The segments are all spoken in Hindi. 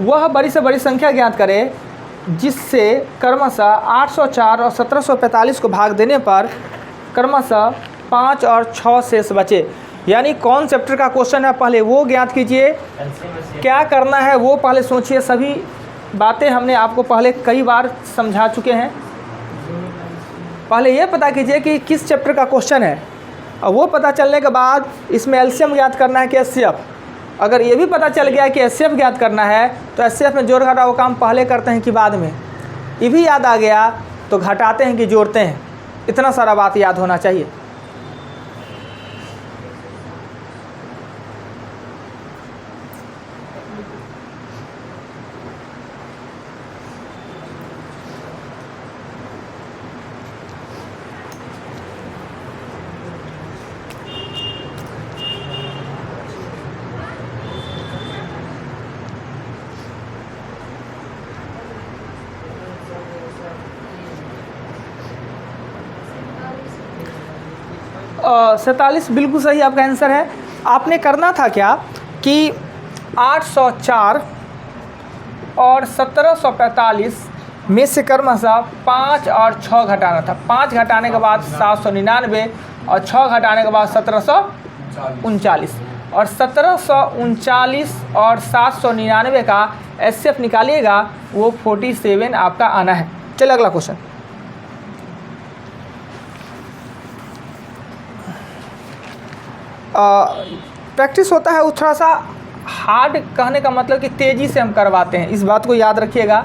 वह बड़ी से बड़ी संख्या ज्ञात करें जिससे क्रमशः 804 और 1745 को भाग देने पर क्रमशः 5 और 6 शेष बचे। यानी कौन चैप्टर का क्वेश्चन है पहले वो ज्ञात कीजिए, क्या करना है वो पहले सोचिए। सभी बातें हमने आपको पहले कई बार समझा चुके हैं। पहले ये पता कीजिए कि किस चैप्टर का क्वेश्चन है, और वो पता चलने के बाद इसमें एलसीएम ज्ञात करना है कि एचसीएफ। अगर ये भी पता चल गया कि एचसीएफ ज्ञात करना है तो एचसीएफ में जोड़ घटाव काम पहले करते हैं कि बाद में। ये भी याद आ गया तो घटाते हैं कि जोड़ते हैं। इतना सारा बात याद होना चाहिए। सैंतालीस बिल्कुल सही आपका आंसर है। आपने करना था क्या कि 804 और 1745 में से क्रमशः 5 और 6 घटाना था। 5 घटाने के बाद 799 और 6 घटाने के बाद 1739, और 1739 और 799 का एचसीएफ निकालिएगा, वो 47 आपका आना है। चलिए अगला क्वेश्चन। प्रैक्टिस होता है वो थोड़ा सा हार्ड, कहने का मतलब कि तेज़ी से हम करवाते हैं, इस बात को याद रखिएगा।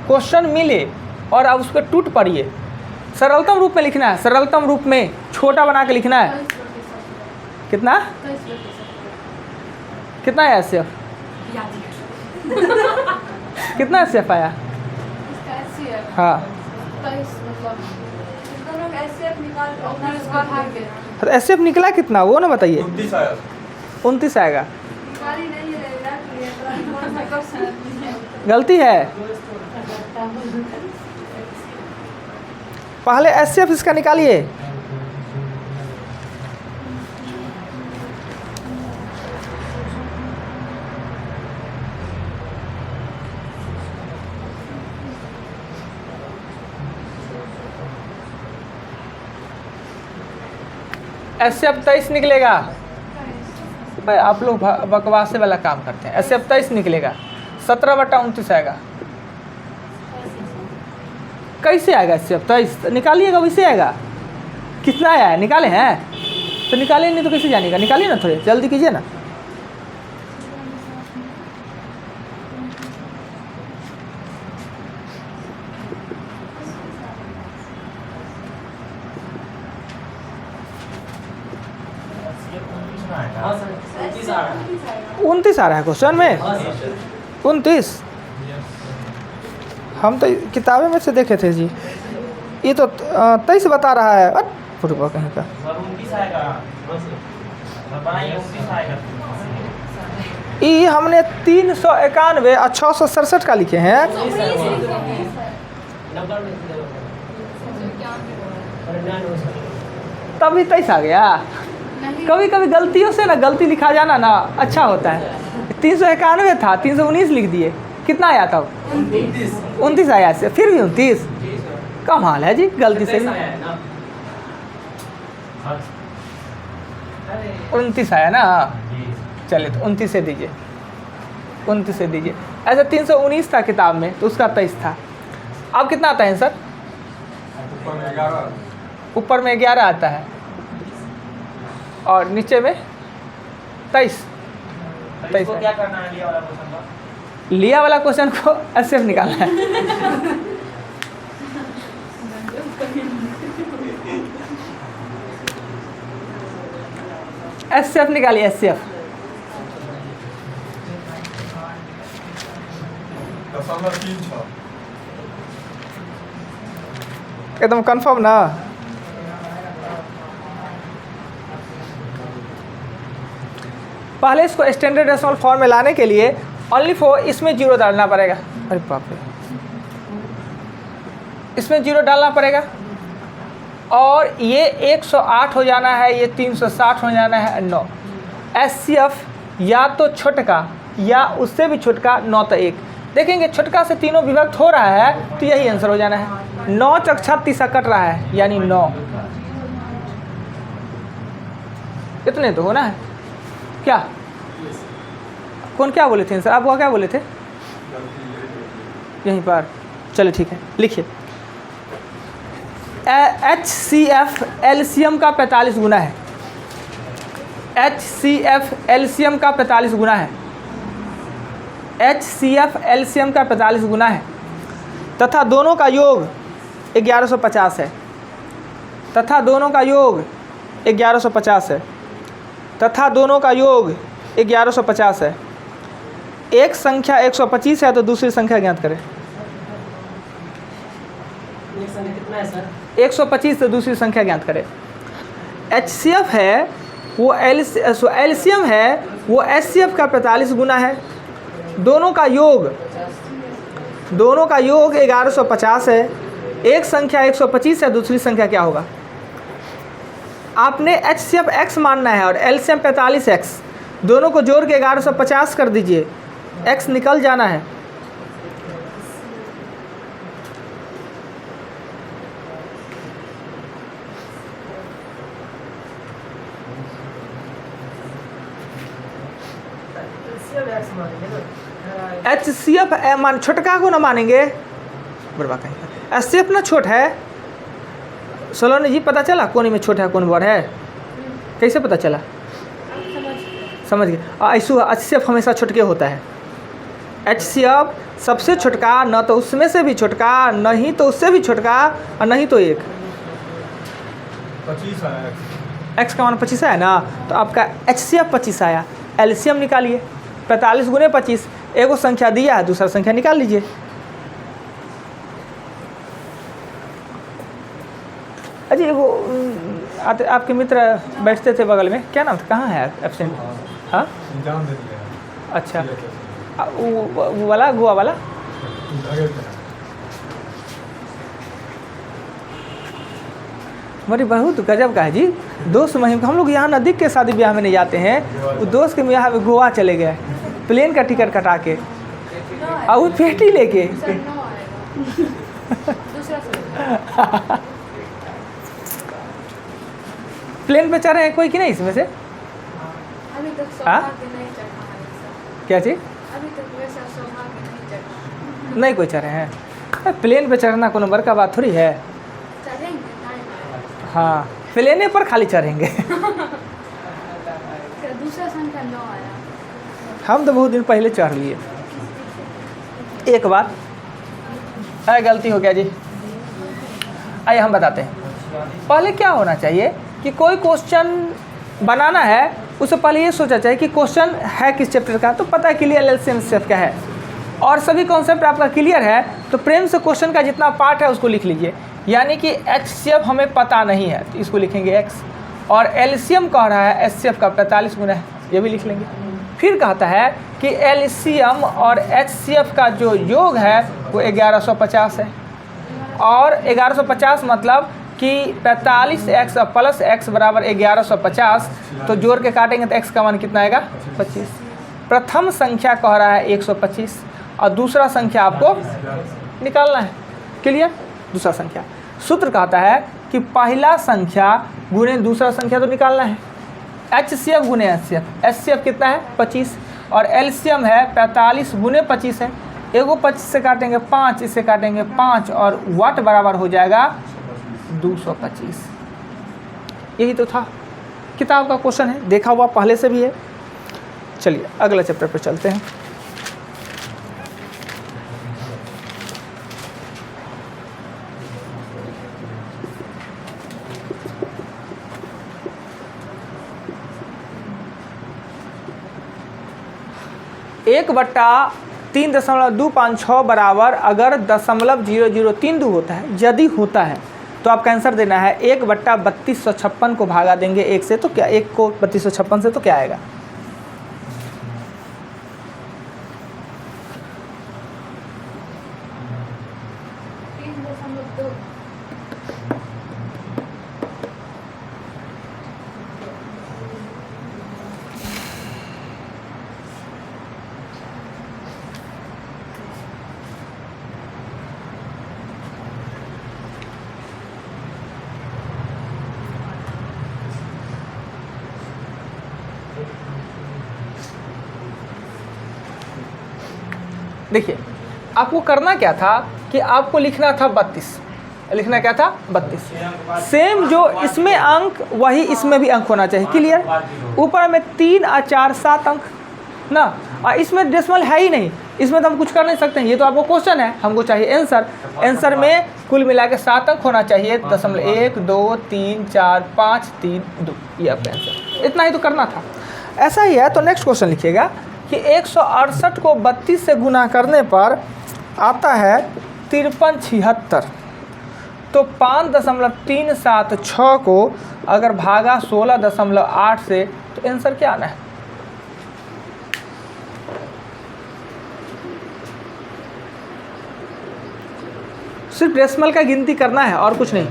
क्वेश्चन मिले और आप उस पर टूट पड़िए। सरलतम रूप में लिखना है, सरलतम रूप में छोटा बना के लिखना है। कितना कितना है एचसीएफ? कितना एचसीएफ आया? हाँ, तो एचसीएफ निकला कितना वो ना बताइए। 29 आएगा। गलती है, पहले एचसीएफ इसका निकालिए। एचसीएफ 23 निकलेगा। भाई आप लोग बकवासे वाला काम करते हैं। एचसीएफ 23 निकलेगा, 17/29 आएगा। कैसे आएगा एचसीएफ 23? निकालिएगा वैसे आएगा। कितना आया है निकाले हैं तो निकाले, नहीं तो कैसे जानेगा? निकालिए ना, थोड़े जल्दी कीजिए ना। उनतीस आ रहा है क्वेश्चन में। 29 हम तो किताबें में से देखे थे जी। ये तो 23 बता रहा है। फुटबॉल कहीं का ये हमने 391 और 667 का लिखे हैं। तभी 23 आ गया। कभी कभी गलतियों से ना गलती लिखा जाना ना अच्छा होता है। 391 था, 319 लिख दिए। कितना आया था? 29 आया से, फिर भी 29। कमाल है जी, गलती से भी 29 आया ना। चलिए तो 29 से दीजिए, 29 से दीजिए। ऐसे 319 था किताब में तो उसका 23 था। अब कितना आता है सर? ऊपर में 11 आता है और नीचे में 23। क्या करना है? लिया वाला क्वेश्चन को एचसीएफ निकालना है। एचसीएफ निकालिए, एचसीएफ। एकदम कंफर्म ना? पहले इसको स्टैंडर्ड डेसिमल फॉर्म में लाने के लिए ओनली फॉर इसमें 0 डालना पड़ेगा। अरे बाप रे, इसमें 0 डालना पड़ेगा और ये 108 हो जाना है, ये 360 हो जाना है 9। एचसीएफ या तो छोटका या उससे भी छोटका 9 तो 1, देखेंगे छोटका से तीनों विभक्त हो रहा है तो यही आंसर हो जाना है। 9 चक 36 कट रहा है यानी 9, इतने तो होना है। क्या कौन क्या बोले थे आंसर, आप वो क्या बोले थे यहीं पर? चलिए ठीक है, लिखिए HCF एलसीएम का 45 गुना है। HCF एलसीएम का 45 गुना है। HCF एलसीएम का 45 गुना है तथा दोनों का योग 1150 है। तथा दोनों का योग 1150 है। तथा दोनों का योग 1150 है। एक संख्या 125 है तो दूसरी संख्या ज्ञात करें। एक संख्या कितना है सर? 125 से दूसरी संख्या ज्ञात करें। HCF है वो एलसीएम है वो HCF का 45 गुना है। दोनों का योग 1150 है। एक संख्या 125 है, दूसरी संख्या क्या होगा? आपने HCF x मानना है और एलसीएम 45x, दोनों को जोड़ के 1150 कर दीजिए, x निकल जाना है। HCF मान छोटका को ना मानेंगे, बरबा कहीं HCF ना छोट है। सलोनी जी पता चला कौन में छोटा है कौन बड़ है? कैसे पता चला? समझ गए। ऐसू HCF हमेशा छोटके होता है। HCF सबसे छोटका, न तो उसमें से भी छोटका, नहीं तो उससे भी छोटका, और नहीं तो एक 25 आया। x का मान 25 है ना, तो आपका HCF 25 आया। एलसीएम निकालिए, 45 गुने 25, एगो संख्या दिया है, दूसरा संख्या निकाल लीजिए। अजी वो आपके मित्र बैठते थे बगल में, क्या नाम था, कहाँ है एब्सेंट? हाँ एग्जाम दे दिया। अच्छा, वो वाला गोवा वाला आगे क्या? बड़ी बहुत गजब का है जी। दोस्त महिम हम लोग यहाँ नज़दीक के शादी ब्याह में नहीं जाते हैं, वो दोस्त के ब्याह में गोवा चले गए प्लेन का टिकट कटा के और वो पेटी लेके प्लेन पे चढ़े हैं कोई कि नहीं इसमें से? अभी तक हाँ? सौभाग्य नहीं चढ़ा है सर। क्या चीज़? अभी तक वैसा सौभाग्य नहीं चढ़ा। नहीं कोई चढ़े हैं। प्लेन पे चढ़ना कोई नंबर का बात थोड़ी है। चढ़ेंगे टाइम आएगा। हाँ, प्लेने पर खाली चढ़ेंगे। दूसरा संख्या 9 आया। हम तो बहुत दिन पहले चढ़ लिए। एक बार अरे गलती हो गया जी, आइए हम बताते हैं। पहले क्या होना चाहिए कि कोई क्वेश्चन बनाना है, उससे पहले ये सोचा चाहिए कि क्वेश्चन है किस चैप्टर का, तो पता है क्लियर एलसीएम HCF का है और सभी कॉन्सेप्ट आपका क्लियर है, तो प्रेम से क्वेश्चन का जितना पार्ट है उसको लिख लीजिए। यानी कि HCF हमें पता नहीं है तो इसको लिखेंगे x, और एलसीएम कह रहा है HCF का 45 गुना है, ये भी लिख लेंगे। फिर कहता है कि एलसीएम और HCF का जो योग है वो 1150 है, और 1150 मतलब कि 45x प्लस x बराबर 1150, तो जोड़ के काटेंगे तो x का मान कितना आएगा? 25। प्रथम संख्या कह रहा है 125 और दूसरा संख्या आपको निकालना है। क्लियर? दूसरा संख्या सूत्र कहता है कि पहला संख्या गुने दूसरा संख्या तो निकालना है। HCF गुने HCF, HCF कितना है? 25, और एलसीएम है 45 गुने 25 है। एगो 25 से काटेंगे 5, इससे काटेंगे 5, और वाट बराबर हो जाएगा 225। यही तो था, किताब का क्वेश्चन है, देखा हुआ पहले से भी है। चलिए अगला चैप्टर पर चलते हैं। एक बट्टा 3.256 बराबर अगर 0.0032 होता है, यदि होता है तो आपका आंसर देना है 1/3256 को भागा देंगे 1 से, तो क्या 1 को 3256 से तो क्या आएगा? देखिए आपको करना क्या था कि आपको लिखना था 32, लिखना क्या था 32। सेम जो इसमें अंक वही इसमें भी अंक होना चाहिए। क्लियर? ऊपर में 3 और 4 7 अंक ना, और इसमें डेसिमल है ही नहीं, इसमें तो हम कुछ कर नहीं सकते हैं। ये तो आपको क्वेश्चन है, हमको चाहिए आंसर। आंसर में कुल मिला के 7 अंक होना चाहिए, 1 2 3 4 5 3 2, ये आपका आंसर। इतना ही तो करना था। ऐसा ही है तो नेक्स्ट क्वेश्चन लिखिएगा कि 168 को 32 से गुना करने पर आता है 5376। तो 5.376 को अगर भागा 16.8 से तो आंसर क्या आना है? सिर्फ डेसिमल का गिनती करना है और कुछ नहीं।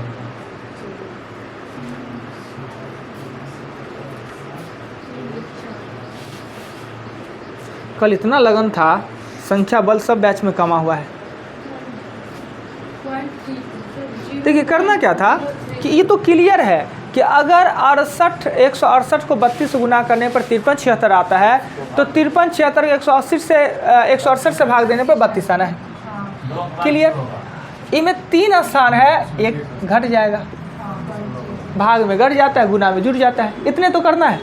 कल इतना लगन था, संख्या बल सब बैच में कमा हुआ है। देखिए करना क्या था कि ये तो क्लियर है कि अगर 168 को 32 से गुना करने पर 5376 आता है, तो 5376 168 से भाग देने पर 32 आना है। क्लियर? इनमें 3 स्थान है, एक घट जाएगा, भाग में घट जाता है, गुना में जुड़ जाता है। इतने तो करना है।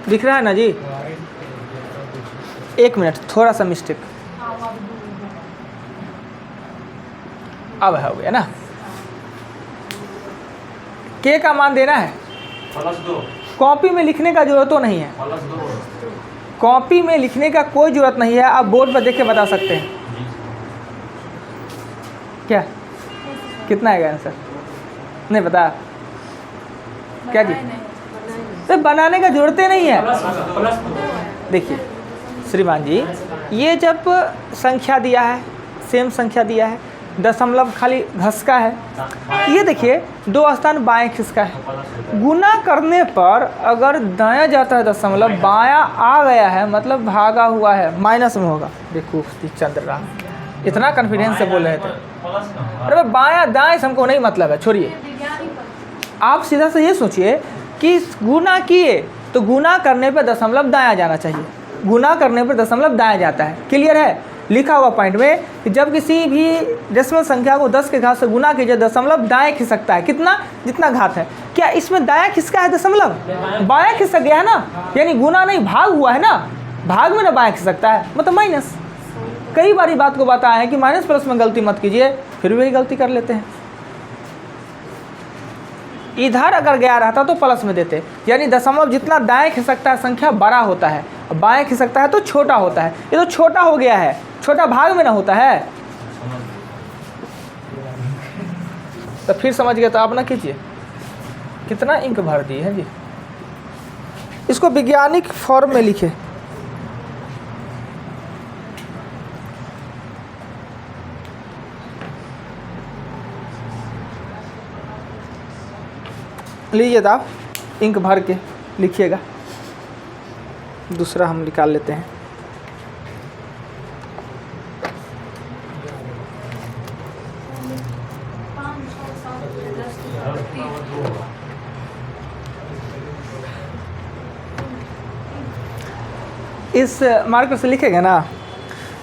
दिख रहा है ना जी? एक मिनट, थोड़ा सा मिस्टेक अब हो गया ना। के का मान देना है, कॉपी में लिखने का जरूरत तो नहीं है, कॉपी में लिखने का कोई जरूरत नहीं है। आप बोर्ड पर देख के बता सकते हैं क्या कितना है आंसर? नहीं पता क्या जी? तो बनाने का जरूरत ही नहीं है। देखिए श्रीमान जी, ये जब संख्या दिया है, सेम संख्या दिया है, दशमलव खाली घसका है, ये देखिए 2 स्थान बाएं खिसका है। गुना करने पर अगर दायां जाता है दशमलव, बायां आ गया है मतलब भागा हुआ है, माइनस में होगा। देखो चंद्र इतना कॉन्फिडेंस से बोल रहे थे। अरे बायां दाएं से हमको नहीं मतलब है, छोड़िए। आप सीधा से ये सोचिए कि गुना किए तो गुना करने पर दशमलव दायां जाना चाहिए, गुना करने पर दशमलव दायां जाता है। क्लियर है? लिखा हुआ पॉइंट में कि जब किसी भी डेसिमल संख्या को 10 के घात से गुना कीजिए, दशमलव दाएं खिसकता है। कितना? जितना घात है। क्या इसमें दायां खिसका है दशमलव? बायां खिसक गया है ना, यानी गुना नहीं भाग हुआ है ना, भाग में ना बायां खिसकता है, मतलब माइनस। कई बार ये बात को बताया है कि माइनस प्लस में गलती मत कीजिए, फिर वही गलती कर लेते हैं। इधर अगर गया रहता तो प्लस में देते, यानी दशमलव जितना दाएं खिसकता है संख्या बड़ा होता है, बाएं खिसकता है तो छोटा होता है। ये तो छोटा हो गया है, छोटा भाग में ना होता है। तो फिर समझ गए तो आप ना कीजिए। कितना इंक भर दिए हैं जी। इसको वैज्ञानिक फॉर्म में लिखे। लीजिए आप इंक भर के लिखिएगा। दूसरा हम निकाल लेते हैं। इस मार्कर से लिखेंगे ना,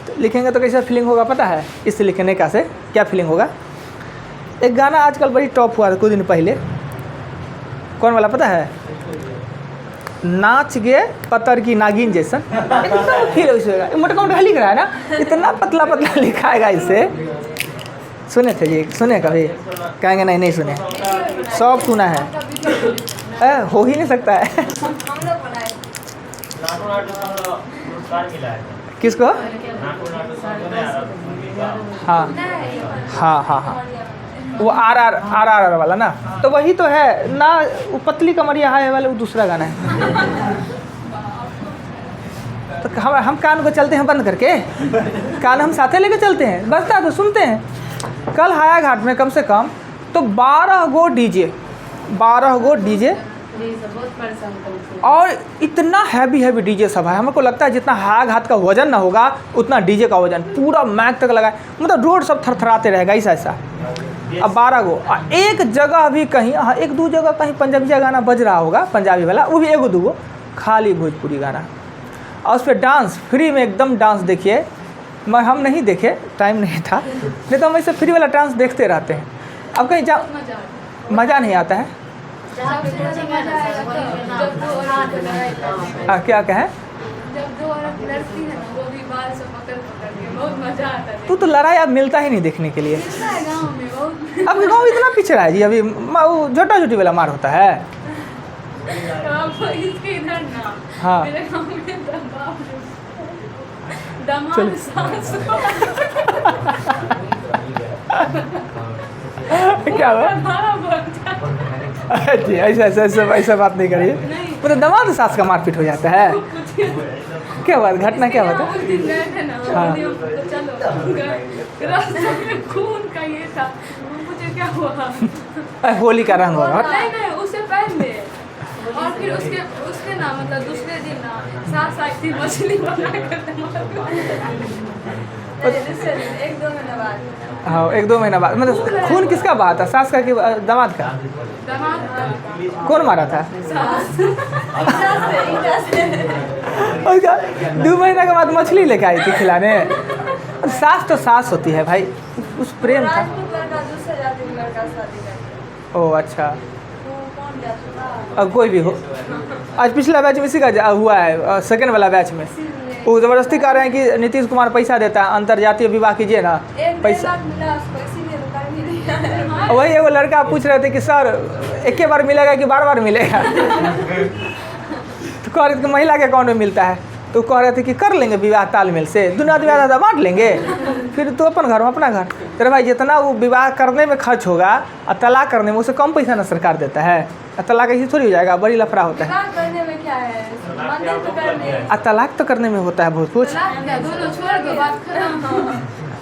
तो लिखेंगे तो कैसा फीलिंग होगा पता है? इससे लिखने का से क्या फीलिंग होगा? एक गाना आजकल बड़ी टॉप हुआ था कुछ दिन पहले, कौन वाला पता है? नाच गे पतर की नागिन जैसा एकदम फील होगा। मोटा मोटा लिख रहा है ना, इतना पतला पतला लिखाएगा इससे। सुने थे जी? सुने कभी? कहेंगे नहीं नहीं सुने, सब सुना है। हो ही नहीं सकता है। किसको? हाँ हाँ हाँ हाँ, वो आर वाला ना, तो वही तो है ना। वो पतली कमरिया है वाले, वो दूसरा गाना है। तो हम कान को चलते हैं बंद करके, कान हम साथे लेके चलते हैं, बजता है तो सुनते हैं। कल हायाघाट में कम से कम तो 12 गो डीजे बहुत परेशान करते हैं। और इतना हैवी डीजे सब है। हमको लगता है जितना हायाघाट का वजन ना होगा उतना डीजे का वजन, पूरा मैक तक लगा है, मतलब रोड सब थरथराते रहेगा ऐसा। अब 12 गो एक जगह भी कहीं, हाँ 1-2 जगह कहीं पंजाबी गाना बज रहा होगा, पंजाबी वाला, वो भी 1-2 गो, खाली भोजपुरी गाना। और उस पर डांस फ्री में एकदम डांस देखिए। मैं हम नहीं देखे, टाइम नहीं था, नहीं तो हम ऐसे फ्री वाला डांस देखते रहते हैं। अब कहीं जा मजा आता है। मज़ा नहीं आता है। सबसे ज़्यादा मजा आएगा जब दो औरत लड़ाई करती है। क्या कहें? जब दो औरत लड़ती है ना, वो भी बाल से पकड़ के, बहुत मजा आता है। तो लड़ाई अब मिलता ही नहीं देखने के लिए। मिलता है गाँव में बहुत। अब गाँव इतना पिछड़ा है जी, अभी वो झोटा झोटी वाला मार होता है। अब इसके इधर ना, हाँ। मेरे गाँव में दमाद चलो। सास क्या हुआ? हमारा बच्चा जी ऐसा बात नहीं करिए। मतलब दामाद सास का मारपीट हो जाता है। क्या बात, घटना क्या बात उस है? दिन गए थे ना, हाँ। तो चलो गए, रास्ते में खून का ये था, मुझे क्या हुआ? होली का रंग होगा। नहीं उससे पहले, और फिर उसके ना मतलब दूसरे दिन ना सास आई थी मछली बना कर, 1-2 महीने बाद। हाँ 1-2 महीना बाद। मतलब खून किसका बहा था, सास का कि दामाद का? दामाद कौन मारा था? सास 2 महीना के बाद मछली लेके आई थी खिलाने। सास तो सास होती है भाई, उस प्रेम था। दूसरे जाति में लड़का शादी करते, ओह अच्छा, कौन जाता? अब कोई भी हो। आज पिछला बैच में इसी का हुआ है, सेकंड वाला बैच में वो ज़बरदस्ती कह रहे हैं कि नीतीश कुमार पैसा देता है, अंतर्जातीय विवाह कीजिए ना, पैसा। मिला उसको, इसीलिए तो कर भी नहीं आया। वही एगो लड़का पूछ रहे थे कि सर एक ही बार मिलेगा कि बार मिलेगा? तो कह रहे थे कि महिला के अकाउंट में मिलता है। तो कह रहे थे कि कर लेंगे विवाह तालमेल से, दुनिया आधा बांट लेंगे, फिर तो अपन घर अपना घर। तेरे भाई जितना वो विवाह करने में खर्च होगा और तलाक करने में उससे कम पैसा ना सरकार देता है। और तलाक ऐसी थोड़ी हो जाएगा, बड़ी लफड़ा होता है। तलाक करने में क्या है, मंदिर तो करने, और तलाक तो करने में होता है बहुत कुछ। तलाक क्या, दोनों छोड़ दो, बात खत्म।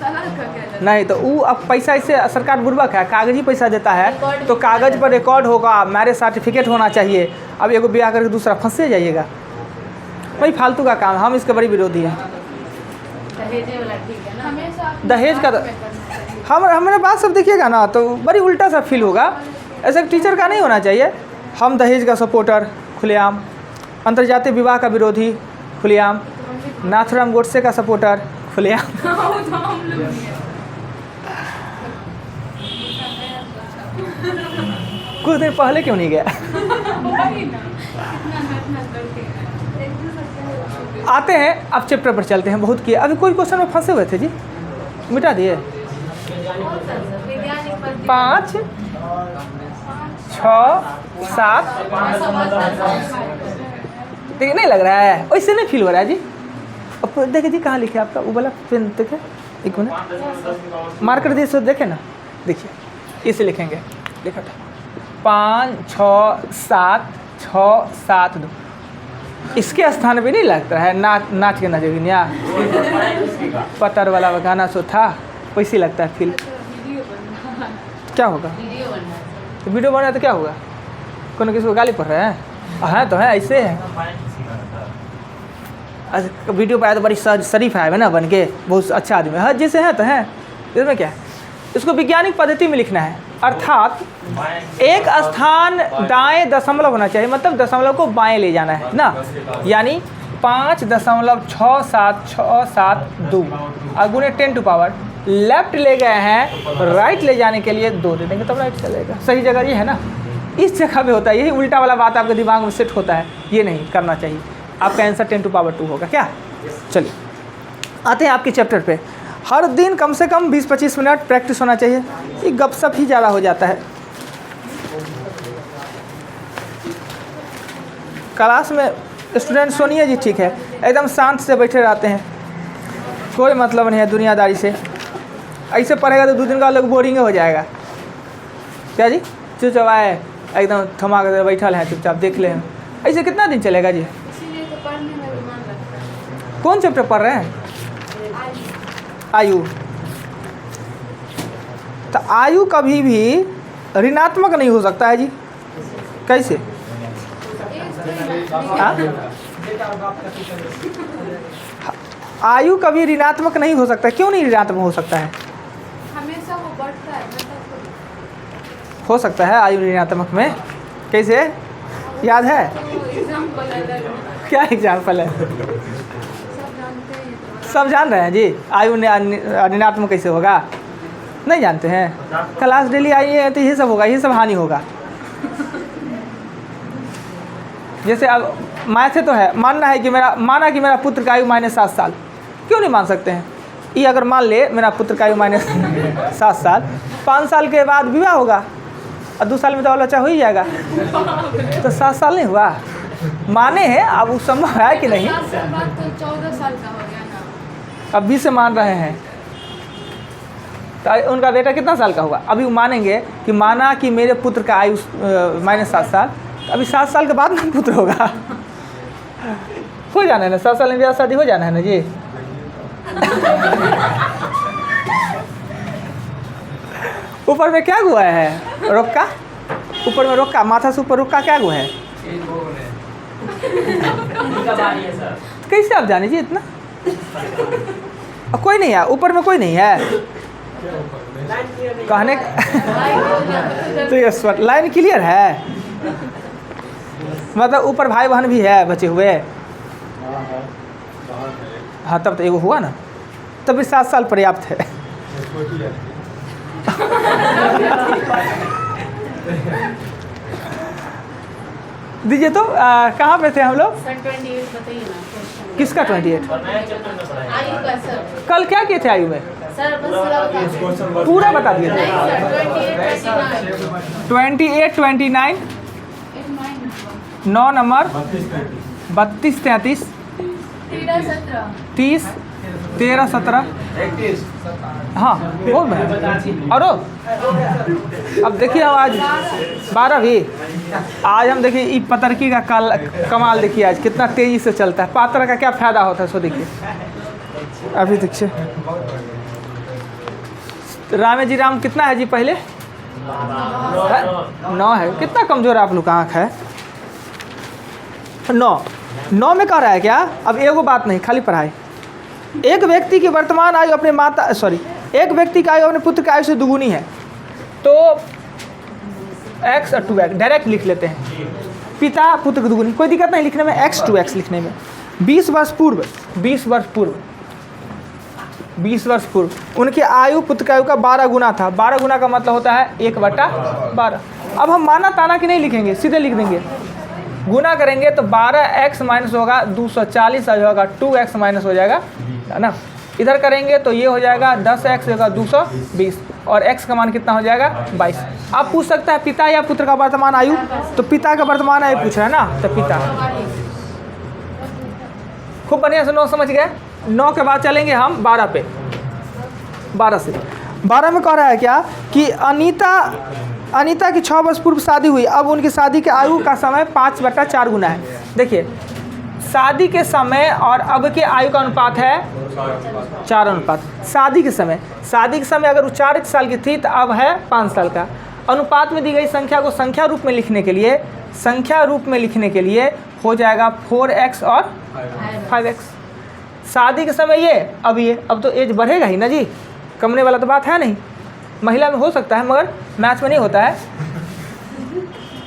तलाक का क्या? नहीं तो वो अब पैसा इससे सरकार बुर्बक है, कागजी पैसा देता है तो कागज पर रिकॉर्ड होगा, मैरिज सर्टिफिकेट होना चाहिए। अब एगो ब्याह करके दूसरा फंसे जाइएगा, वही फालतू का काम। हम इसके बड़ी विरोधी हैं। दहेजे वाला ठीक है ना। हमेशा दहेज का हमारे बात सब देखिएगा ना तो बड़ी उल्टा सा फील होगा। ऐसे टीचर का नहीं होना चाहिए। हम दहेज का सपोर्टर खुलेआम, अंतर्जातीय विवाह का विरोधी खुलेआम, नाथुराम गोडसे का सपोर्टर खुलेआम। हम लोग नहीं है। कुछ दिन पहले क्यों नहीं गया? वही ना, इतना मेहनत करते हैं, एक दूसरे से आते हैं, अब चैप्टर पर चलते हैं। बहुत किए, अभी कोई क्वेश्चन में फंसे हुए थे जी, मिटा दिए। वैज्ञानिक पद्धति 5, 6, 7 देखिए नहीं लग रहा है, वैसे नहीं फील हो रहा है जी। अब देखिए जी कहाँ लिखे आपका वो वाला पेन, देखे एक मिनट, मार्कर दिए सो देखे ना, देखिए इसे लिखेंगे, देखो 5, 6, 7, 6, 7, 2। इसके स्थान पे नहीं लगता है नाच के नजरिया पतर वाला गाना सो था, वैसे लगता है फील। वीडियो बनना है। क्या होगा? वीडियो बनना है। तो वीडियो बना है तो क्या होगा? कौन किसी को गाली पड़ रहे हैं? हाँ तो है, ऐसे है। अच्छा, वीडियो पर आया तो बड़ी शरीफ है ना, बन के बहुत अच्छा आदमी है, जैसे है तो है। इसमें क्या है, इसको वैज्ञानिक पद्धति में लिखना है, अर्थात एक स्थान दाएं दशमलव होना चाहिए, मतलब दशमलव को बाएं ले जाना है ना, यानी 5.67672 गुने 10 टू पावर लेफ्ट ले गए हैं, राइट ले जाने के लिए 2 दे देंगे तब राइट चलेगा। सही जगह ये है ना, इस जगह पे होता है, यही उल्टा वाला बात आपके दिमाग में सेट होता है, ये नहीं करना चाहिए। आपका आंसर 10 टू पावर 2 होगा क्या? चलिए आते हैं आपके चैप्टर पे। हर दिन कम से कम 20-25 मिनट प्रैक्टिस होना चाहिए, ये गपशप ही ज़्यादा हो जाता है। क्लास में स्टूडेंट सुनिए जी, ठीक है, एकदम शांत से बैठे रहते हैं, कोई मतलब नहीं है दुनियादारी से। ऐसे पढ़ेगा तो 2 दिन का लोग बोरिंग हो जाएगा। क्या जी, चुपचाप आए एकदम थमा कर बैठल हैं, चुपचाप देख ले। ऐसे कितना दिन चलेगा जी? इसीलिए तो पढ़ने में भी मन लगता है। कौन चैप्टर पढ़ रहे हैं? आज आयु तो आयु कभी भी ऋणात्मक नहीं हो सकता है जी, कैसे? हाँ? आयु कभी ऋणात्मक नहीं हो सकता, क्यों नहीं ऋणात्मक हो सकता है? हमेशा वो बढ़ता है, हो सकता है आयु ऋणात्मक में, कैसे याद है? एग्जाम्पल अलग क्या एग्जाम्पल है? सब जानते हैं तो। सब जान रहे हैं जी, आयु ऋणात्मक कैसे होगा? नहीं जानते हैं? क्लास डेली आई है तो ये सब होगा, ये सब हानि होगा। जैसे अब मैथ तो है, माना कि मेरा पुत्र का आयु -7 साल, क्यों नहीं मान सकते हैं? ये अगर मान ले मेरा पुत्र का आयु -7 साल, 5 साल के बाद विवाह होगा और 2 साल में तो बच्चा हो ही जाएगा, तो 7 साल नहीं हुआ? माने हैं, अब वो संभव है कि नहीं? 7 साल बाद तो 14 साल का हो गया ना। अब 20 से मान रहे हैं, तो उनका बेटा कितना साल का होगा? अभी वो मानेंगे कि माना कि मेरे पुत्र का आयु -7 साल, तो अभी 7 साल के बाद ना पुत्र होगा। हो जाना है ना, 7 साल में ब्याह शादी हो जाना है ना जी। ऊपर में क्या हुआ है? रोका, ऊपर में रोका, माथा से ऊपर रोका क्या हुआ है? कैसे आप जाने जी इतना? कोई नहीं है ऊपर में, कोई नहीं है कहने तो ये लाइन क्लियर है, मतलब ऊपर भाई बहन भी है बचे हुए। हाँ तब तो एगो हुआ ना, तब भी 7 साल पर्याप्त है। दीजिए तो कहाँ पे थे हम लोग? सर 28 बताइए ना क्वेश्चन। किसका 28? आयु का सर। कल क्या किए थे आयु में? सर बस थोड़ा बता दीजिए। पूरा बता दिए थे। नहीं सर 28 28, 29, 9 नंबर, 32, 33, 30, 13, 17, हाँ बोल में और अब देखिए हम आज 12 भी, आज हम देखिए ई पतरकी का कमाल देखिए आज कितना तेज़ी से चलता है। पात्र का क्या फ़ायदा होता है सो देखिए। अभी देखिए रामे जी राम कितना है जी? पहले 9 है। कितना कमज़ोर आप लोग का आँख है? 9 में कह रहा है क्या? अब एगो बात नहीं, खाली पढ़ाई। एक व्यक्ति की वर्तमान आयु अपने एक व्यक्ति की आयु अपने पुत्र की आयु से दुगुनी है, तो x और 2x डायरेक्ट लिख लेते हैं। पिता पुत्र की दुगुनी, कोई दिक्कत नहीं लिखने में, x 2x लिखने में। 20 वर्ष पूर्व उनकी आयु पुत्र की आयु का 12 गुना था। 12 गुना का मतलब होता है 1/12। अब हम माना ताना कि नहीं लिखेंगे, सीधे लिख देंगे। गुना करेंगे तो 12x माइनस होगा 240 आ जाएगा, 2x माइनस हो जाएगा, है ना। इधर करेंगे तो ये हो जाएगा 10x होगा 220 और x का मान कितना हो जाएगा 22। आप पूछ सकता है पिता या पुत्र का वर्तमान आयु, तो पिता का वर्तमान आयु पूछ रहा है ना, तो पिता। खूब बढ़िया से 9 समझ गए। 9 के बाद चलेंगे हम 12 पे। 12 से 12 में कह रहा है क्या कि अनीता की 6 वर्ष पूर्व शादी हुई। अब उनकी शादी के आयु का समय 5/4 गुना है। देखिए शादी के समय और अब के आयु का अनुपात है 4 अनुपात। शादी के समय अगर वो 4 साल की थी तो अब है 5 साल का। अनुपात में दी गई संख्या को संख्या रूप में लिखने के लिए हो जाएगा 4x और 5x। शादी के समय ये, अब तो एज बढ़ेगा ही ना जी, कमने वाला तो बात है नहीं। महिला में हो सकता है मगर मैथ में नहीं होता है।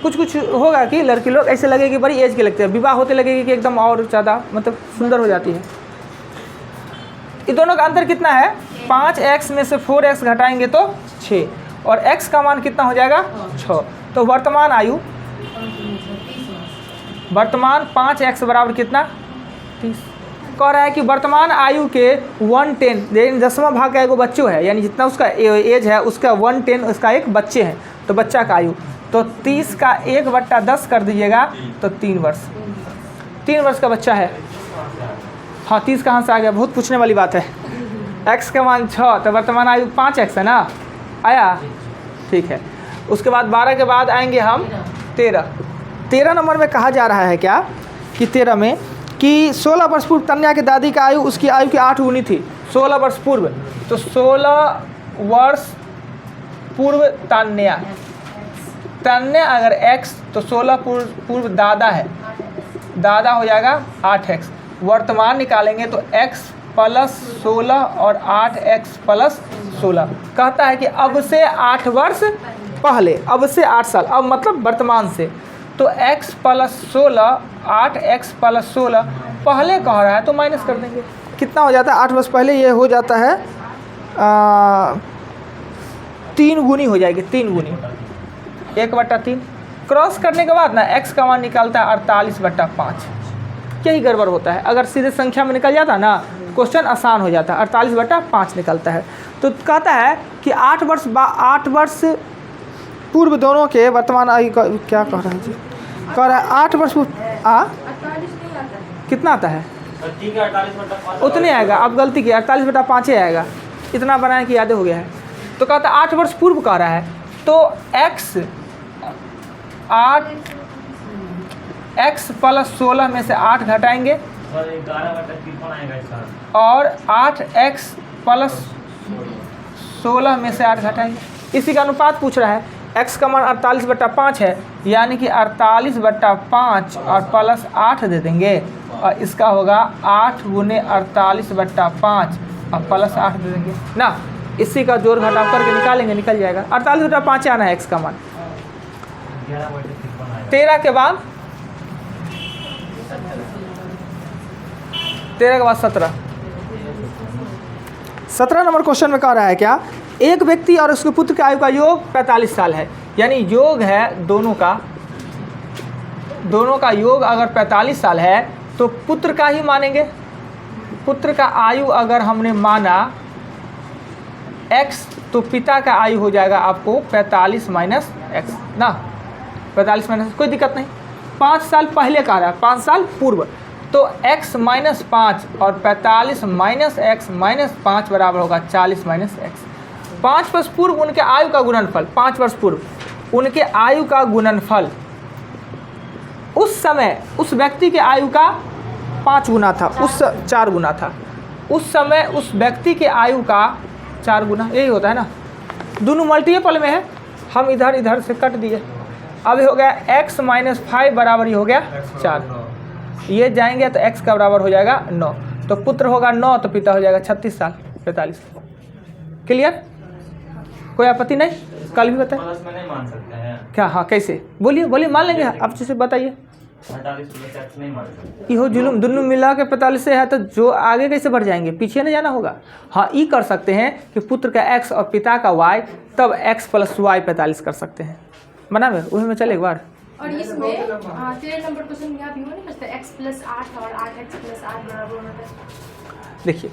कुछ होगा कि लड़की लोग ऐसे लगेगी बड़ी एज के लगते हैं, विवाह होते लगेगी कि एकदम और ज़्यादा मतलब सुंदर हो जाती है। इन दोनों का अंतर कितना है? 5x में से 4x घटाएंगे तो 6 और x का मान कितना हो जाएगा 6। तो वर्तमान 5x बराबर कितना 30। कह रहा है कि वर्तमान आयु के 1/10 यानी 10वां भाग का एगो बच्चों है, यानी जितना उसका एज है उसका 1/10 उसका एक बच्चे हैं, तो बच्चा का आयु तो 30 का 1/10 कर दीजिएगा तो 3 वर्ष। 3 वर्ष का बच्चा है। हाँ 30 कहाँ से आ गया, बहुत पूछने वाली बात है। x का मान 6 तो वर्तमान आयु 5x है ना, आया ठीक है। उसके बाद 12 के बाद आएंगे हम 13 नंबर में कहा जा रहा है क्या कि 13 में कि 16 वर्ष पूर्व तन्या की दादी का आयु उसकी आयु की 8 गुनी थी। 16 वर्ष पूर्व, तो 16 वर्ष पूर्व तान्या, तान्या अगर x तो 16 पूर्व दादा है, दादा हो जाएगा 8x। वर्तमान निकालेंगे तो x प्लस 16 और 8x प्लस 16। कहता है कि अब से 8 वर्ष पहले, अब से 8 साल, अब मतलब वर्तमान से, तो x प्लस 16 8x प्लस 16 पहले कह रहा है तो माइनस कर देंगे। कितना हो जाता है 8 वर्ष पहले? ये हो जाता है 3 गुनी हो जाएगी, 3 गुनी 1/3। क्रॉस करने के बाद ना x का मान निकालता है 48/5। यही गड़बड़ होता है, अगर सीधे संख्या में निकल जाता ना क्वेश्चन आसान हो जाता है। 48/5 निकलता है। तो कहता है कि 8 वर्ष पूर्व दोनों के वर्तमान आयु का, क्या कह रहा है जी, कह रहा है 8 वर्ष 48 नहीं आता है। कितना आता है? ठीक है 48/5 उतने आएगा। अब गलती की 48/5 ही आएगा, इतना बनाया कि याद हो गया है। तो कहता है 8 वर्ष पूर्व कह रहा है, तो x प्लस 16 में से 8 घटाएंगे और 11/53 आएगा इसका, और 8x प्लस 16 में से 8 घटाएंगे। इसी का अनुपात पूछ रहा है। x का मान 48/5 है, यानी कि 48/5 और प्लस 8 दे देंगे, और इसका होगा 8 गुने 48/5 और प्लस 8 दे देंगे ना। इसी का जोड़ घटाव करके निकालेंगे, निकल जाएगा। 48/5 आना है x का मान। 11/53 आएगा। 13 के बाद 17 नंबर क्वेश्चन में कह रहा है क्या, एक व्यक्ति और उसके पुत्र की आयु का योग 45 साल है। यानी योग है दोनों का योग अगर 45 साल है तो पुत्र का ही मानेंगे। पुत्र का आयु अगर हमने माना x, तो पिता का आयु हो जाएगा आपको 45 माइनस x ना, 45 माइनस, कोई दिक्कत नहीं। 5 साल पहले का रहा है, 5 साल पूर्व, तो x माइनस 5 और 45 माइनस x माइनस 5 बराबर होगा 40 माइनस x। 5 वर्ष पूर्व उनके आयु का गुणनफल, 5 वर्ष पूर्व उनके आयु का गुणनफल उस समय उस व्यक्ति के आयु का 5 गुना था, उस 4 गुना था। उस समय उस व्यक्ति के आयु का 4 गुना, यही होता है ना। दोनों मल्टीपल में है, हम इधर इधर से कट दिए। अब हो गया x माइनस 5 बराबर ही हो गया 4। ये जाएंगे तो x का बराबर हो जाएगा 9। तो पुत्र होगा 9 तो पिता हो जाएगा 36 साल 45। क्लियर? कोई आपत्ति नहीं? कल भी बताए प्लस में नहीं मान सकते हैं क्या? हाँ कैसे? बोलिए बोलिए, मान लेंगे आप जैसे बताइए। 48 प्लस x नहीं मान सकते। इहो जुलूम, दोनों मिला के 45 से है तो जो आगे कैसे बढ़ जाएंगे, पीछे नहीं जाना होगा। हाँ ये कर सकते हैं कि पुत्र का x और पिता का y, तब x प्लस y 45 कर सकते हैं। बना में वही में चले एक बार। और इसमें 13 नंबर क्वेश्चन में आप यूँ नहीं करते x प्लस 8 और 8x प्लस 8 बराबर होना था। देखिए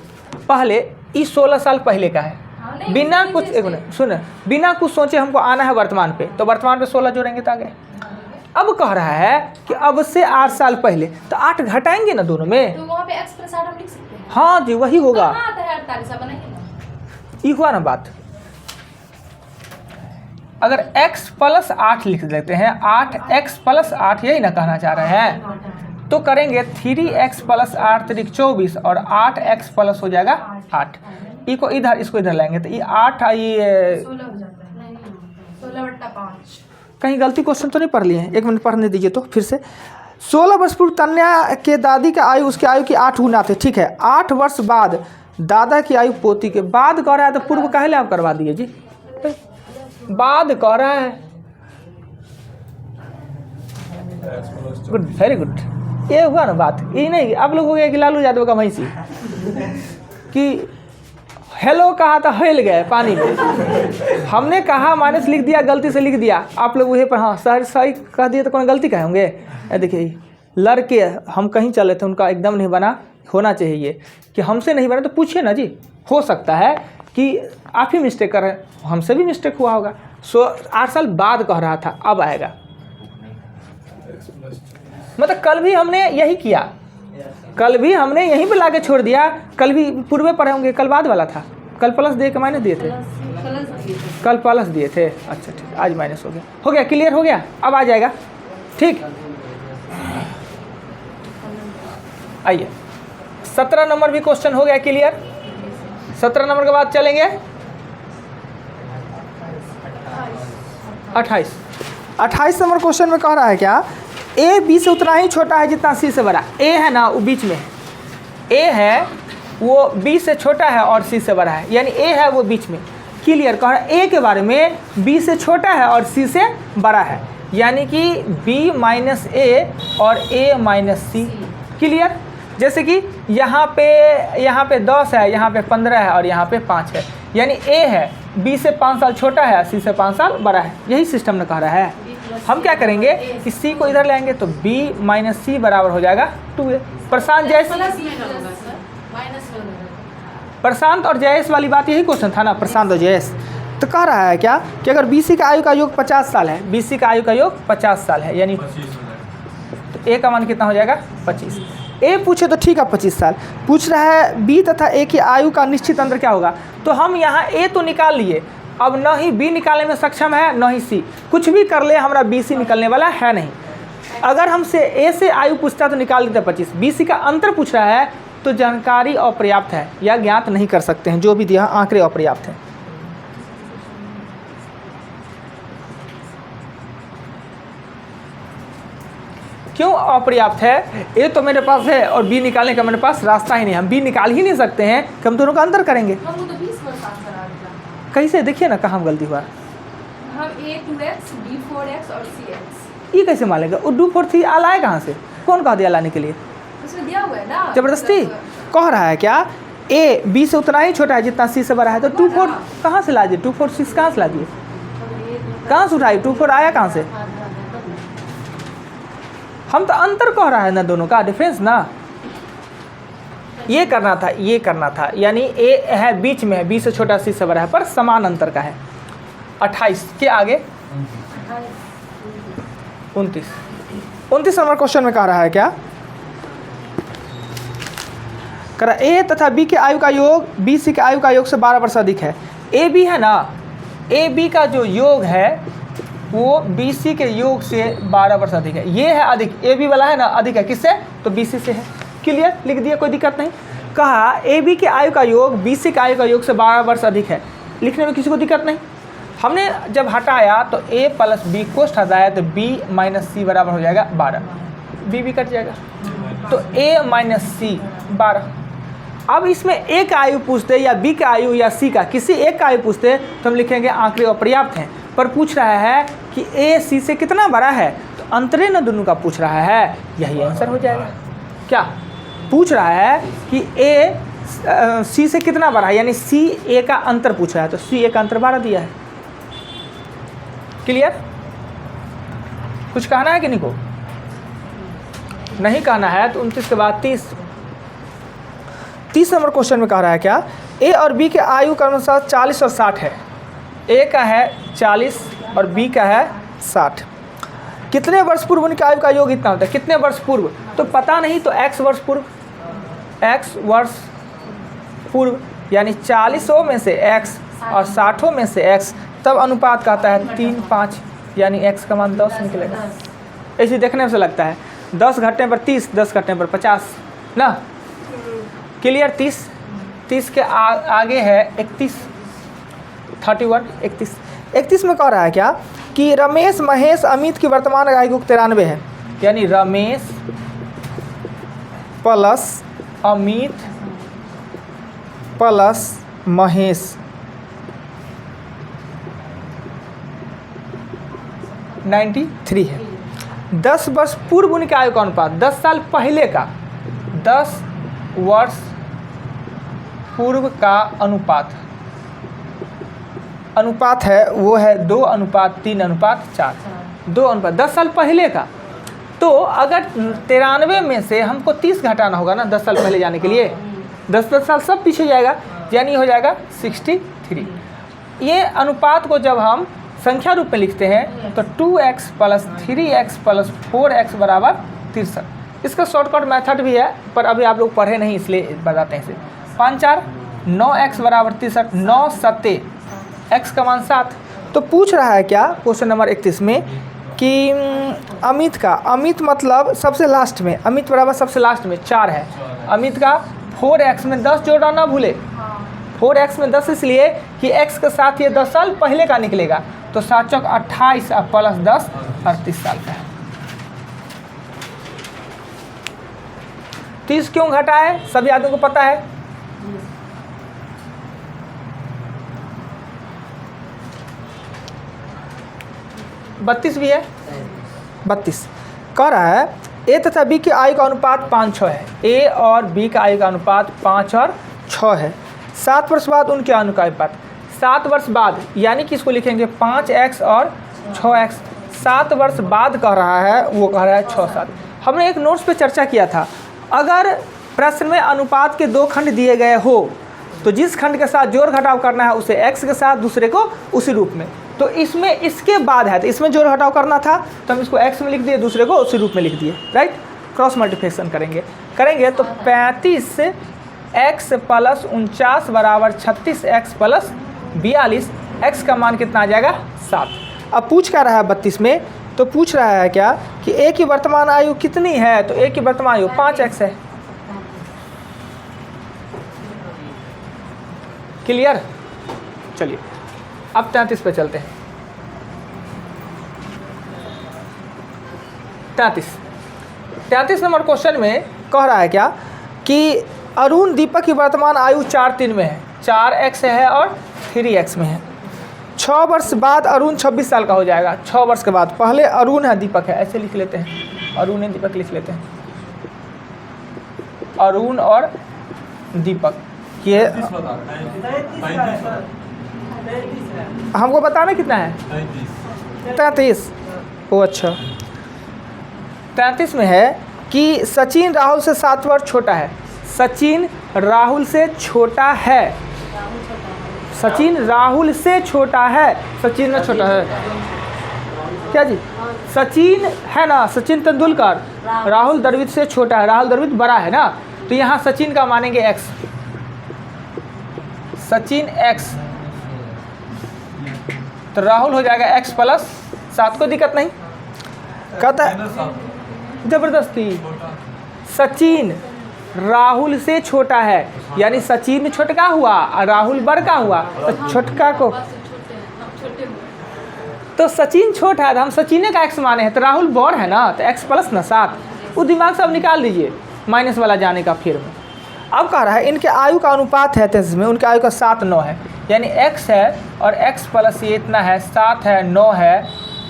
पहले ये 16 साल पहले का है, हाँ, नहीं, बिना इसी कुछ वजह एक मिनट सुन, बिना कुछ सोचे हमको आना है वर्तमान पे, तो वर्तमान पे 16 जोड़ेंगे तो आ गए। अब कह रहा है कि अब से 8 साल पहले, तो 8 घटाएंगे ना दोनों में, तो वहाँ पे x प्लस 8 हम लिख सकते हैं। हाँ जी वही होगा। कहाँ आता है 48 आप बनाइए ना। ये हुआ ना बात। अगर x प्लस 8 लिख देते हैं, 8x प्लस 8 यही ना कहना चाह रहे हैं, तो करेंगे 3x प्लस 8 3 24 और 8x प्लस हो जाएगा 8। ई को इधर, इसको इधर लाएंगे तो ये 8 ये 16 हो जाता है। नहीं 16/5। कहीं गलती क्वेश्चन तो नहीं पढ़ लिए हैं? एक मिनट पढ़ने दीजिए तो फिर से। 16 वर्ष पूर्व तन्या के दादी का आयु उसके आयु की 8 गुना थे, ठीक है। 8 वर्ष बाद दादा की आयु पोती के बाद कह रहा है, तो पूर्व काहे आप करवा दिए जी, बाद कह रहा है। Good, very good. ये हुआ ना बात, ये नहीं आप लोग हो गया कि लालू यादव का भैंसी कि हेलो कहा था हेल गए पानी में। हमने कहा माइनस लिख दिया, गलती से लिख दिया, आप लोग वही पर हाँ सही कह दिए तो कौन गलती कहे होंगे। देखिए लड़के हम कहीं चले थे, उनका एकदम नहीं बना, होना चाहिए ये कि हमसे नहीं बना तो पूछिए ना जी। हो सकता है कि आप ही मिस्टेक कर रहे हैं, हमसे भी मिस्टेक हुआ होगा। 8 साल बाद कह रहा था, अब आएगा। मतलब कल भी हमने यही किया, कल भी हमने यहीं पे लाके छोड़ दिया। कल भी पूर्वे पढ़े होंगे, कल बाद वाला था। कल प्लस दे के माइनस दिए थे, कल प्लस दिए थे। अच्छा ठीक, आज माइनस हो गया, क्लियर हो गया। अब आ जाएगा, ठीक। आइए 17 नंबर भी क्वेश्चन हो गया क्लियर। 17 नंबर के बाद चलेंगे 28 नंबर क्वेश्चन में कह रहा है क्या, ए बी से उतना ही छोटा है जितना सी से बड़ा। ए है ना वो बीच में है, ए है वो बी से छोटा है और सी से बड़ा है, यानी ए है वो बीच में। क्लियर, कह रहा है ए के बारे में बी से छोटा है और सी से बड़ा है, यानी कि b माइनस ए और a माइनस सी। क्लियर, जैसे कि यहाँ पे 10 है, यहाँ पे 15 है और यहाँ पे 5 है, यानी a है b से 5 साल छोटा है, c से 5 साल बड़ा है। यही सिस्टम ने कह रहा है। हम क्या करेंगे कि c को इधर लाएंगे तो b माइनस सी बराबर हो जाएगा 2a। प्रशांत जयेश, प्लस में ना होगा सर, माइनस में होगा। प्रशांत और जयेश वाली बात यही क्वेश्चन था ना, प्रशांत और जयेश। तो कह रहा है क्या कि अगर BC का आयु का योग 50 साल है, BC का आयु का योग 50 साल है, यानी 25 हो जाएगा। तो A का मान कितना हो जाएगा 25। A पूछे तो ठीक है 25 साल, पूछ रहा है B तथा A की आयु का निश्चित अंतर क्या होगा। तो हम यहाँ A तो निकाल लिए, अब न ही B निकालने में सक्षम है न ही C, कुछ भी कर ले हमारा BC निकलने वाला है नहीं। अगर हमसे A से आयु पूछता तो निकाल देते 25। BC का अंतर पूछ रहा है तो जानकारी अपर्याप्त है या ज्ञात नहीं कर सकते हैं, जो भी दिया आंकड़े अपर्याप्त हैं। क्यों अपर्याप्त है, ए तो मेरे पास है और बी निकालने का मेरे पास रास्ता ही नहीं, हम बी निकाल ही नहीं सकते हैं कि हम दोनों का अंतर करेंगे। हम वो तो 20 वर्ष आंसर आ गया। कैसे, देखिए ना कहाँ गलती हुआ। हम a 2x b 4x और c x ये कैसे मान लेगा, वो 2 4 3 आला है कहाँ से, कौन कहा दिया लाने के लिए, उसमें दिया हुआ है ना जबरदस्ती कह रहा है क्या। ए बी से उतना ही छोटा है जितना सी से बड़ा है, तो 2 4 कहाँ से ला दिए, 2 4 6 कहाँ से ला दिए, कहाँ से उठाई, 2 4 आया कहाँ से। हम तो अंतर कह रहा है ना, दोनों का डिफरेंस ना, ये करना था, ये करना था, यानी ए है बीच में है, बी से छोटा सी से बड़ा है, पर समान अंतर का है। 28 के आगे 29 नंबर क्वेश्चन में कह रहा है क्या, कह रहा ए तथा बी के आयु का योग बी सी के आयु का योग से 12 वर्ष अधिक है। ए बी है ना, ए बी का जो योग है वो बी सी के योग से 12 वर्ष अधिक है, ये है अधिक, ए बी वाला है ना अधिक है, किससे, तो बी सी से है। क्लियर, लिख दिया, कोई दिक्कत नहीं। कहा ए बी के आयु का योग बी सी के आयु का योग से 12 वर्ष अधिक है, लिखने में किसी को दिक्कत नहीं। हमने जब हटाया तो a प्लस बी कोष्ठ हटाया तो b माइनस सी बराबर हो जाएगा 12, b भी कट जाएगा, तो a माइनस सी 12। अब इसमें a का आयु पूछते या b का आयु या c का किसी एक का आयु पूछते तो हम लिखेंगे आंकड़े अपर्याप्त हैं, पर पूछ रहा है कि a c से कितना बड़ा है, तो अंतरे न दोनों का पूछ रहा है, यही आंसर हो जाएगा। क्या पूछ रहा है कि a c से कितना बड़ा है, यानी c a का अंतर पूछ रहा है, तो c a का अंतर 12 दिया है। क्लियर, कुछ कहना है कि नहीं को, नहीं कहना है तो 29 के बाद 30 नंबर क्वेश्चन में कह रहा है क्या, ए और बी के आयु क्रमशः 40 और 60 है, ए का है 40 और बी का है 60। कितने वर्ष पूर्व उनके आयु का योग इतना होता है, कितने वर्ष पूर्व, तो पता नहीं, तो x वर्ष पूर्व, x वर्ष पूर्व, यानी 40 में से x और 60 में से x, तब अनुपात कहता है 3 5, यानी x का मान 10 निकलेगा। ऐसे देखने से लगता है 10 घटने पर 30, 10 घटने पर 50 ना। क्लियर, 30 के आगे है 31, 31 में कह रहा है क्या कि रमेश महेश अमित की वर्तमान आयु 93 है, यानी रमेश प्लस अमित प्लस महेश 93 है। 10 वर्ष पूर्व उनके आयु का अनुपात, 10 साल पहले का, 10 वर्ष पूर्व का अनुपात है वो है 2:3:4, 2 10 साल पहले का। तो अगर 93 में से हमको 30 घटाना होगा ना 10 साल पहले जाने के लिए, 10 साल सब पीछे जाएगा, यानी हो जाएगा 63। ये अनुपात को जब हम संख्या रूप में लिखते हैं तो 2x plus 3x plus 4x बराबर 63। इसका शॉर्टकट मेथड भी है, पर अभी आप लोग पढ़े नहीं इसलिए बताते हैं इसे। 5 4 9x बराबर 63, 9 7 x का मान 7। तो पूछ रहा है क्या क्वेश्चन नंबर 31 में कि अमित का, अमित मतलब सबसे लास्ट में, अमित बराबर सबसे लास्ट में 4 है, अमित का 4x में 10 जोड़ना ना भूले, 4x में 10 इसलिए कि x के साथ ये 10 साल पहले का निकलेगा, तो 7 चौक 28 अब प्लस 10 38 साल का है। 30 क्यों घटा है सभी आदमियों को पता है? बत्तीस भी है, 32 कह रहा है ए तथा बी की आयु का अनुपात 5-6 है। ए और बी का आयु का अनुपात 5 और 6 है। 7 वर्ष बाद उनके आयु का अनुपात 7 वर्ष बाद, यानी कि इसको लिखेंगे 5x और 6x। 7 वर्ष बाद कह रहा है, वो कह रहा है 6-7। हमने एक नोट्स पे चर्चा किया था, अगर प्रश्न में अनुपात के 2 खंड दिए गए हो तो जिस खंड के साथ जोड़ घटाव करना है उसे x के साथ, दूसरे को उसी रूप में। तो इसमें इसके बाद है, तो इसमें जोड़ घटाव करना था तो हम इसको x में लिख दिए, दूसरे को उसी रूप में लिख दिए, राइट। क्रॉस मल्टीप्लिकेशन करेंगे तो 35x प्लस 49 बराबर 36x प्लस 42। x का मान कितना आ जाएगा? 7। अब पूछ क्या रहा है 32 में, तो पूछ रहा है क्या कि a की वर्तमान आयु कितनी है, तो a की वर्तमान आयु 5x है। क्लियर? चलिए अब 33 पे चलते हैं। 33 नंबर क्वेश्चन में कह रहा है क्या कि अरुण दीपक की वर्तमान आयु 4-3 में है, 4x है और 3x में है। 6 वर्ष बाद अरुण 26 साल का हो जाएगा। 6 वर्ष के बाद, पहले अरुण है दीपक है, ऐसे लिख लेते हैं, अरुण है दीपक लिख लेते हैं, अरुण और दीपक। ये हमको बताना कितना है? 33। ओ अच्छा, 33 में है कि सचिन राहुल से 7 वर्ष छोटा है। सचिन राहुल से छोटा है, सचिन राहुल से छोटा है, सचिन में छोटा है क्या जी? सचिन है ना, सचिन तेंदुलकर, राहुल द्रविड़ से छोटा है, राहुल द्रविड़ बड़ा है ना, तो यहाँ सचिन का मानेंगे x, सचिन x, तो राहुल हो जाएगा x प्लस 7। को दिक्कत नहीं, कहता है जबरदस्ती। सचिन राहुल से छोटा है, यानी सचिन छोटका हुआ और राहुल बड़का हुआ, तो छोटका को, तो सचिन छोटा है तो हम सचिन का x माने हैं, तो राहुल बड़ है ना, तो x प्लस ना 7, वो दिमाग से अब निकाल दीजिए माइनस वाला जाने का फिर में। अब कह रहा है इनके आयु का अनुपात है 33 में, उनके आयु का 7-9 है, यानी x है और x प्लस ये इतना है 7 है 9 है,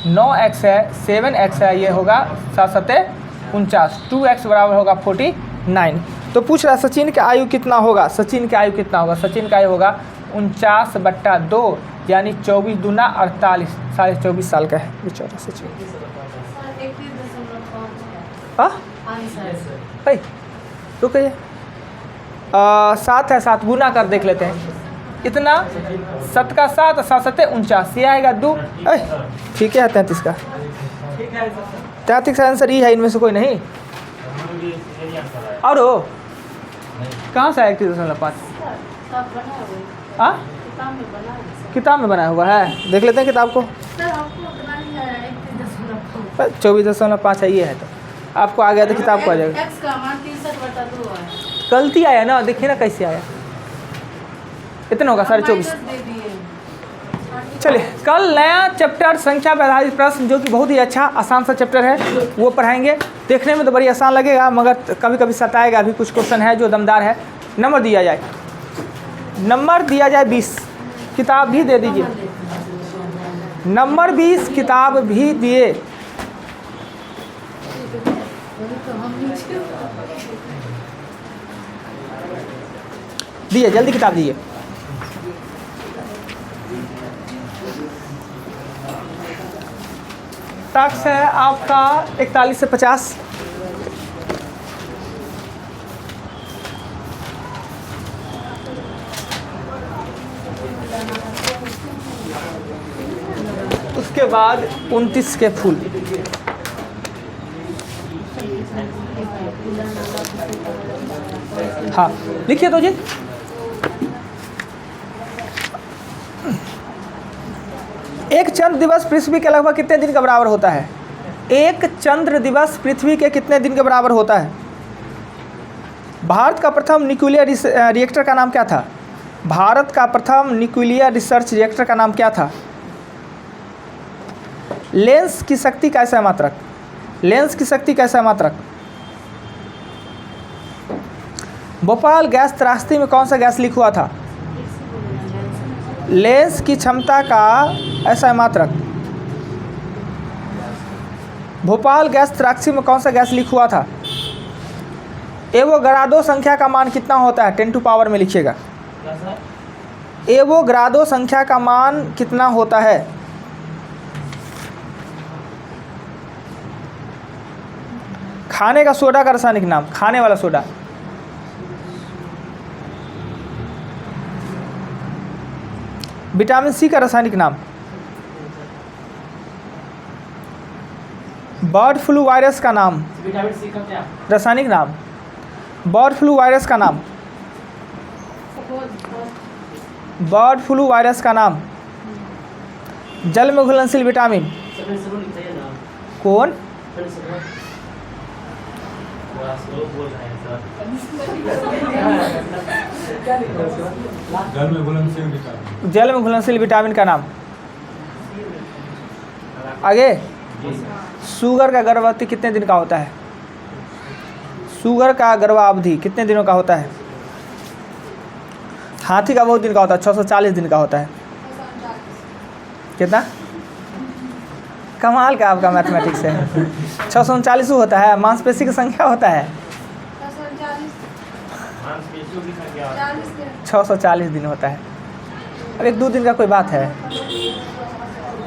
9x है 7x है, ये होगा 7-7-49, 2x बराबर होगा 49। तो पूछ रहा है सचिन का आयु कितना होगा? सचिन का आयु कितना होगा? सचिन का आयु होगा 49/2, यानी 24 दूना 48, 24.5 साल का है बेचारा सचिन। रुकिए, 7 है, 7 गुना कर देख लेते हैं, इतना 7 का 7, 7-7-49, ये आएगा 2। ठीक है 33 का, 33 का आंसर ये है, इनमें से कोई नहीं। और हो कहाँ से आया 31.5? किताब में बनाया हुआ है, देख लेते हैं किताब को। 24.5 है, ये है, तो आपको आ गया तो किताब को आ जाएगा। गलती आया ना, देखिए ना कैसे आया, इतना होगा 24.5। चलिए कल नया चैप्टर संख्या पर आधारित प्रश्न, जो कि बहुत ही अच्छा आसान सा चैप्टर है, वो पढ़ाएंगे। देखने में तो बड़ी आसान लगेगा, मगर कभी कभी सताएगा। अभी कुछ क्वेश्चन है जो दमदार है। नंबर दिया जाए, नंबर दिया जाए 20, किताब भी दे दीजिए, नंबर 20 किताब भी दिए। दिए, जल्दी किताब दिए। टैक्स है आपका 41 से 50। उसके बाद 29 के फूल। हाँ लिखिए तो जी। एक चंद्र दिवस पृथ्वी के लगभग कितने दिन के बराबर होता है? एक चंद्र दिवस पृथ्वी के कितने दिन के बराबर होता है? भारत का प्रथम न्यूक्लियर रिएक्टर का नाम क्या था? भारत का प्रथम न्यूक्लियर रिसर्च रिएक्टर का नाम क्या था? लेंस की शक्ति का ऐसा मात्रक, लेंस की शक्ति का ऐसा मात्रक। भोपाल गैस त्रासदी में कौन सा गैस लीक हुआ था? लेंस की क्षमता का ऐसा मात्रक। भोपाल गैस त्रासदी में कौन सा गैस लीक हुआ था? एवोगाड्रो संख्या का मान कितना होता है? 10 टू पावर में लिखिएगा। क्या सर? एवोगाड्रो संख्या का मान कितना होता है? खाने का सोडा का रासायनिक नाम, खाने वाला सोडा। विटामिन सी का रासायनिक नाम। बर्ड फ्लू वायरस का नाम, विटामिन सी का क्या? रासायनिक नाम। बर्ड फ्लू वायरस का नाम, बर्ड फ्लू वायरस का नाम। जल में घुलनशील विटामिन कौन? थोड़ा स्लो बोल रहे हैं सर। जल में घुलनशील विटामिन। जल में घुलनशील विटामिन का नाम। आगे, जी सर। शुगर का गर्भावधि कितने दिन का होता है? शुगर का गर्भावधि कितने दिनों का होता है? हाथी का बहुत दिन का होता है, 640 दिन का होता है। कितना? कमाल का आपका मैथमेटिक्स है। 639 होता है। मांसपेशी की संख्या होता है मांसपेशियों की संख्या 640 दिन होता है। अब 1-2 दिन का कोई बात है।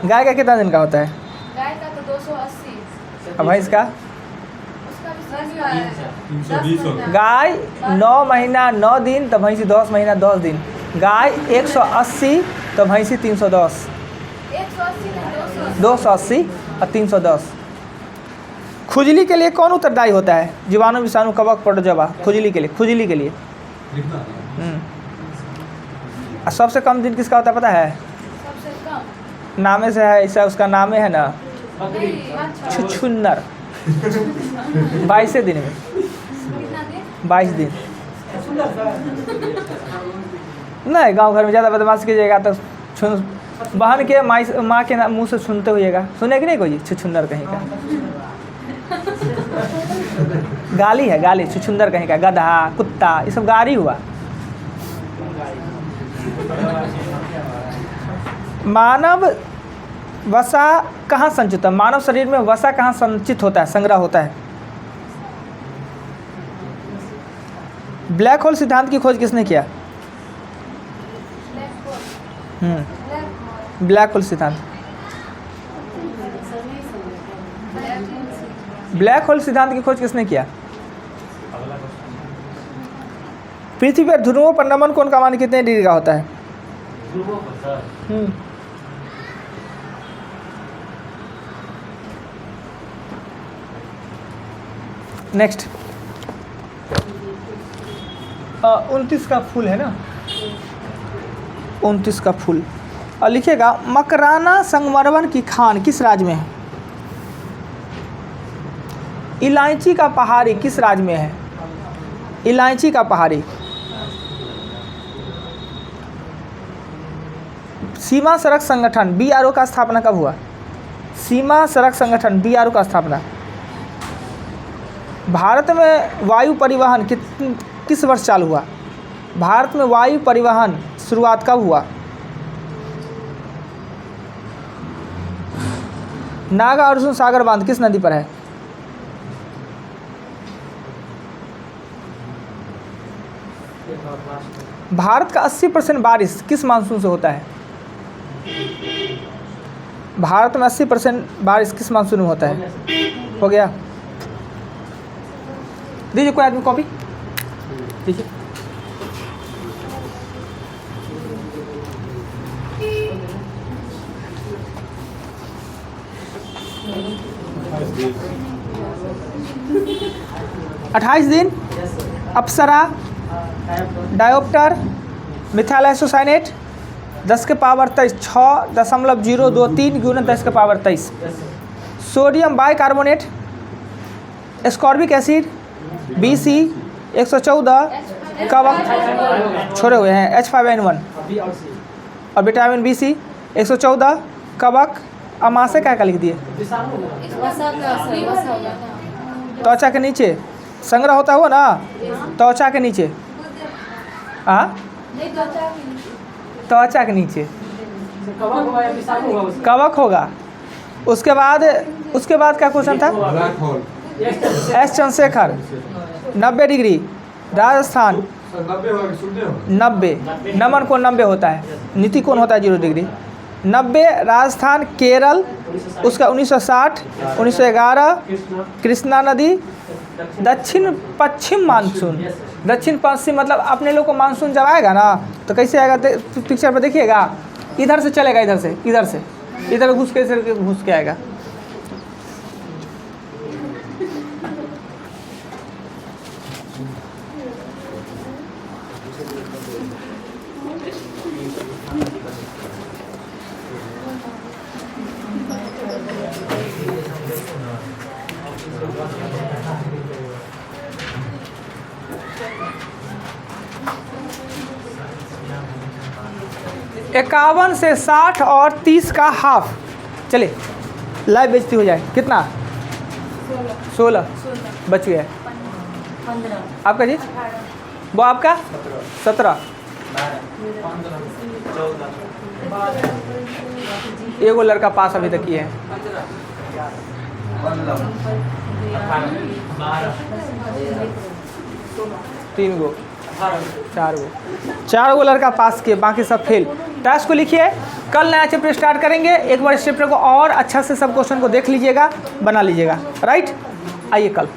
गाय का कितना दिन का होता है? गाय का तो 280, अब भैंस का? उसका भी सस्ता है 320 होता है। गाय 9 महीना 9 दिन तो भैंसी 10 महीना 10 दिन। गाय 180 तो भैंसी 310। 180 नहीं 280। 280 और 310। खुजली के लिए कौन उत्तरदायी होता है? जीवाणु, विषाणु, कवक, प्रोटोजोआ। खुजली के लिए, खुजली के लिए। लिखना और सबसे कम दिन किसका होता है पता है? सबसे कम नामे से है, ऐसा उसका नामे है ना, नहीं, अच्छा। छुछुन्नर। 22 दिन में, कितना दिन? 22 दिन। नहीं, गांव घर में ज़्यादा बदमाशी कीजिएगा तो बहन के माँ के मुंह से सुनते होइएगा। सुने कि नहीं कोई? छुछुन्नर कहीं का गाली है, गाली। छुछुन्नर कहीं का, गधा, कुत्ता, ये सब गाली हुआ। मानव वसा कहाँ संचित है? मानव शरीर में वसा कहाँ संचित होता है, संग्रह होता है? ब्लैक होल सिद्धांत की खोज किसने किया? ब्लैक होल सिद्धांत। ब्लैक होल सिद्धांत की खोज किसने किया? अगला क्वेश्चन। पृथ्वी पर ध्रुवों पर नमन कोण का मान कितने डिग्री का होता है? ध्रुवों पर सर नेक्स्ट 29 का फूल है ना, 29 का फूल। और लिखिएगा, मकराना संगमरमर की खान किस राज्य में है? इलायची का पहाड़ी किस राज्य में है? इलायची का पहाड़ी। सीमा सड़क संगठन BRO का स्थापना कब हुआ? सीमा सड़क संगठन BRO का स्थापना। भारत में वायु परिवहन किस वर्ष चालू हुआ? भारत में वायु परिवहन शुरुआत कब हुआ? नागार्जुन सागर बांध किस नदी पर है? भारत का 80% बारिश किस मानसून से होता है? भारत में 80% बारिश किस मानसून में होता है? हो गया। दीजिए कोई आदमी कॉपी दीजिए। अट्ठाईस दिन अप्सरा, डायोप्टर, मिथाइलआइसोसाइनेट 10 के पावर 23 6.023 × 10 के power 23। Sodium bicarbonate, ascorbic acid BC 114 कवक छोड़े हुए हैं H5N1 और विटामिन B6 114 कवक अमाशय क्या लिख दिए वसा का असर वसा होगा ना त्वचा के नीचे संग्रह होता हुआ ना त्वचा के नीचे हाँ नहीं त्वचा त्वचा के नीचे कवक होगा। उसके बाद क्या क्वेश्चन था black hole S Chandrashekhar 90 degree Rajasthan 90 होगा सुनते हो 90 नमन कोण 90 होता है नीति कोण होता है 0 डिग्री 90 राजस्थान केरल उसका 1960 1911 कृष्णा नदी दक्षिण पश्चिम मानसून दक्षिण पश्चिम मतलब अपने लोग को मानसून जब आएगा ना तो कैसे आएगा पिक्चर पर देखिएगा इधर से चलेगा इधर घुस के आएगा। इक्यावन से 60 और 30 का हाफ चले लाइव बेइज्जती हो जाए कितना 16 बच गया 15 आपका जी वो आपका 17 एगो लड़का पास अभी तक ही है 3 गो 4 गो लड़का पास किए बाकी सब फेल। टास्क को लिखिए कल नया चैप्टर स्टार्ट करेंगे एक बार इस चैप्टर को और अच्छा से सब क्वेश्चन को देख लीजिएगा बना लीजिएगा राइट आइए कल।